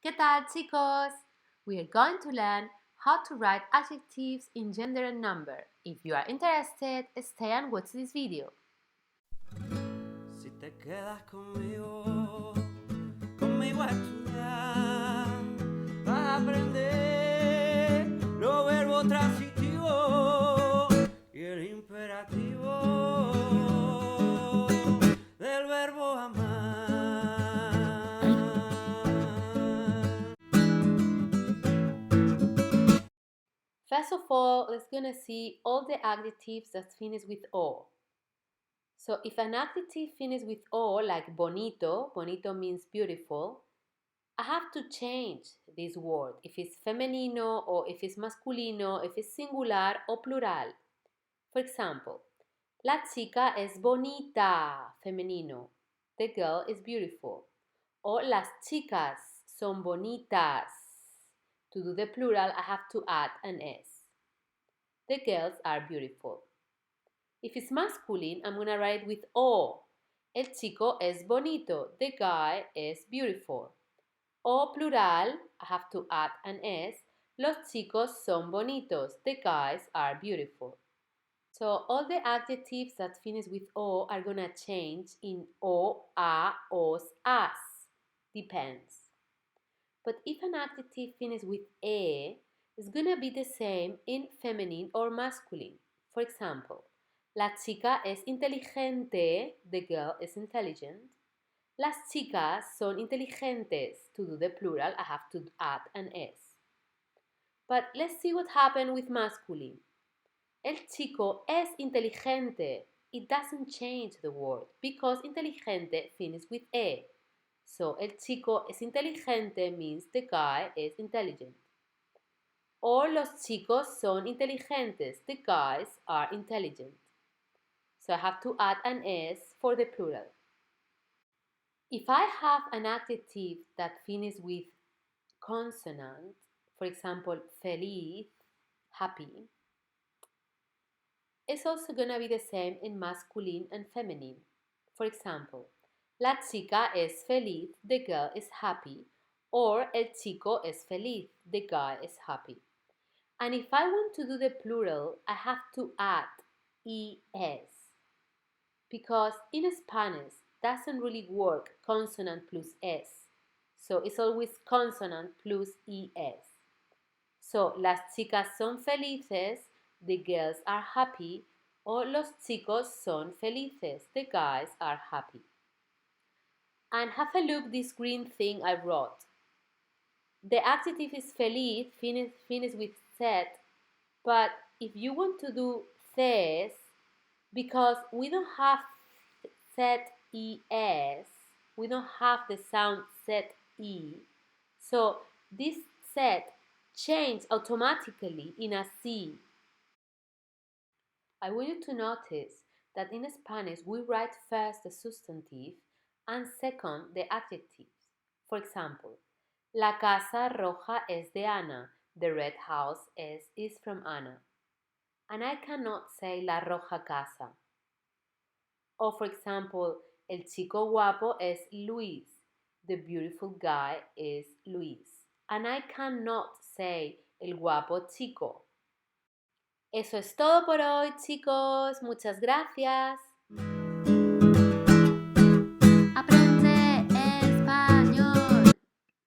¿Qué tal, chicos? We are going to learn how to write adjectives in gender and number. If you are interested, stay and watch this video. Si te quedas conmigo a estudiar, vas a aprender los verbos transitivos y el imperativo del verbo amar. First of all, let's gonna see all the adjectives that finish with O. So if an adjective finishes with O, like bonito, bonito means beautiful, I have to change this word if it's femenino or if it's masculino, if it's singular or plural. For example, la chica es bonita, femenino. The girl is beautiful. Or las chicas son bonitas. To do the plural, I have to add an S. The girls are beautiful. If it's masculine, I'm going to write with O. El chico es bonito. The guy is beautiful. O plural, I have to add an S. Los chicos son bonitos. The guys are beautiful. So all the adjectives that finish with O are going to change in O, a, os, as. Depends. But if an adjective finishes with E, it's going to be the same in feminine or masculine. For example, la chica es inteligente, the girl is intelligent. Las chicas son inteligentes. To do the plural, I have to add an S. But let's see what happened with masculine. El chico es inteligente. It doesn't change the word because inteligente finishes with E. So, el chico es inteligente means the guy is intelligent. Or los chicos son inteligentes. The guys are intelligent. So I have to add an S for the plural. If I have an adjective that finishes with consonant, for example, feliz, happy, it's also going to be the same in masculine and feminine. For example, la chica es feliz, the girl is happy, or el chico es feliz, the guy is happy. And if I want to do the plural, I have to add es, because in Spanish doesn't really work consonant plus s. So it's always consonant plus es. So las chicas son felices, the girls are happy, or los chicos son felices, the guys are happy. And have a look this green thing I wrote. The adjective is feliz, finish with set, but if you want to do ces, because we don't have set es, we don't have the sound set e, so this set change automatically in a C. I want you to notice that in Spanish we write first the substantive and second the adjectives. For example, la casa roja es de Ana. The red house is from Ana. And I cannot say la roja casa. Or for example, el chico guapo es Luis. The beautiful guy is Luis. And I cannot say el guapo chico. Eso es todo por hoy, chicos. Muchas gracias.